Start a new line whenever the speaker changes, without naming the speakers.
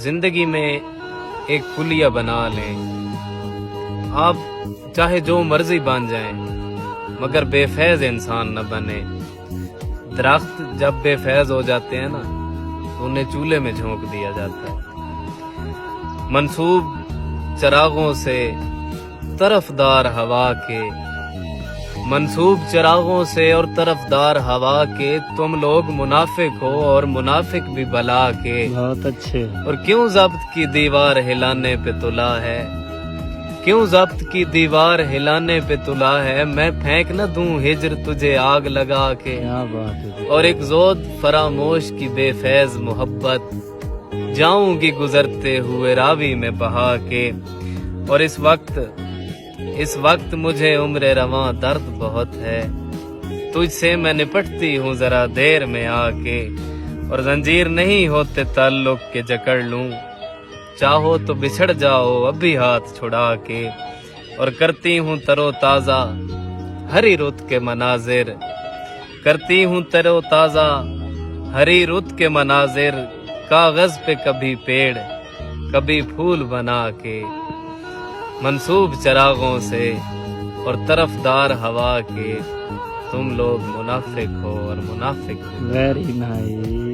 زندگی میں ایک کلیہ بنا لیں. آپ چاہے جو مرضی بن جائیں مگر بے فیض انسان نہ بنے. درخت جب بے فیض ہو جاتے ہیں نا تو انہیں چولہے میں جھونک دیا جاتا ہے. منسوب چراغوں سے طرفدار ہوا کے، منسوب چراغوں سے اور طرفدار ہوا کے، تم لوگ منافق ہو اور منافق بھی بلا کے.
بہت اچھے.
اور کیوں ضبط کی دیوار ہلانے پہ تلا ہے، کیوں ضبط کی دیوار ہلانے پہ تلا ہے، میں پھینک نہ دوں ہجر تجھے آگ لگا کے.
کیا بات ہے.
اور ایک زود فراموش کی بے فیض محبت جاؤں گی گزرتے ہوئے راوی میں بہا کے. اور اس وقت مجھے عمر رواں درد بہت ہے، تجھ سے میں نپٹتی ہوں ذرا دیر میں آ کے. اور زنجیر نہیں ہوتے تعلق کے جکڑ لوں، چاہو تو بچھڑ جاؤ ابھی ہاتھ چھڑا کے. اور کرتی ہوں ترو تازہ ہری رت کے مناظر، کرتی ہوں ترو تازہ ہری رت کے مناظر، کاغذ پہ کبھی پیڑ کبھی پھول بنا کے. منسوب چراغوں سے اور طرفدار ہوا کے، تم لوگ منافق ہو اور منافق
ویری نائس.